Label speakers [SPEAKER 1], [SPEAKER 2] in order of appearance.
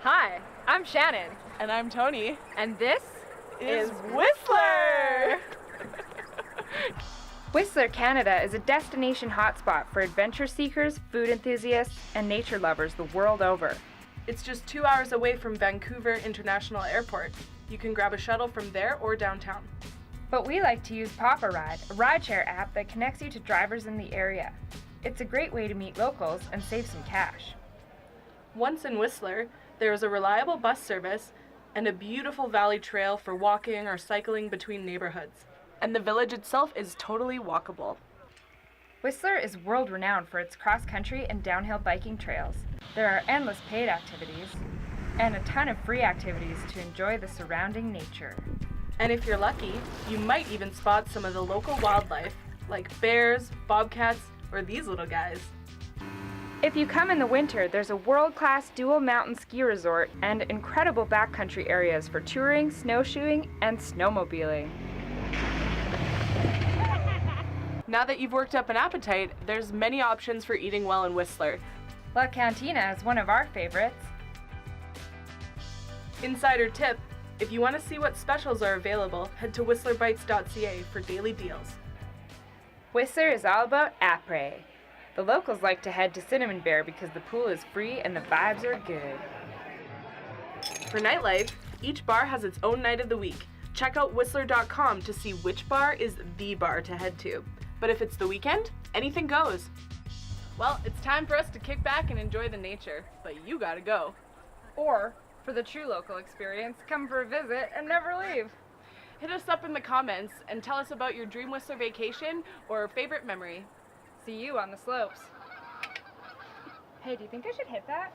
[SPEAKER 1] Hi, I'm Shannon.
[SPEAKER 2] And I'm Tony.
[SPEAKER 1] And this
[SPEAKER 2] is Whistler!
[SPEAKER 3] Whistler, Canada is a destination hotspot for adventure seekers, food enthusiasts, and nature lovers the world over.
[SPEAKER 2] It's just 2 hours away from Vancouver International Airport. You can grab a shuttle from there or downtown.
[SPEAKER 3] But we like to use Papa Ride, a rideshare app that connects you to drivers in the area. It's a great way to meet locals and save some cash.
[SPEAKER 2] Once in Whistler, there is a reliable bus service and a beautiful valley trail for walking or cycling between neighborhoods. And the village itself is totally walkable.
[SPEAKER 3] Whistler is world-renowned for its cross-country and downhill biking trails. There are endless paid activities and a ton of free activities to enjoy the surrounding nature.
[SPEAKER 2] And if you're lucky, you might even spot some of the local wildlife, like bears, bobcats, or these little guys.
[SPEAKER 3] If you come in the winter, there's a world-class dual mountain ski resort and incredible backcountry areas for touring, snowshoeing, and snowmobiling.
[SPEAKER 2] Now that you've worked up an appetite, there's many options for eating well in Whistler.
[SPEAKER 3] La Cantina is one of our favorites.
[SPEAKER 2] Insider tip, if you want to see what specials are available, head to WhistlerBites.ca for daily deals.
[SPEAKER 3] Whistler is all about après. The locals like to head to Cinnamon Bear because the pool is free and the vibes are good.
[SPEAKER 2] For nightlife, each bar has its own night of the week. Check out Whistler.com to see which bar is the bar to head to. But if it's the weekend, anything goes. Well, it's time for us to kick back and enjoy the nature, but you gotta go.
[SPEAKER 1] Or, for the true local experience, come for a visit and never leave.
[SPEAKER 2] Hit us up in the comments and tell us about your dream Whistler vacation or favorite memory.
[SPEAKER 1] See you on the slopes.
[SPEAKER 3] Hey, do you think I should hit that?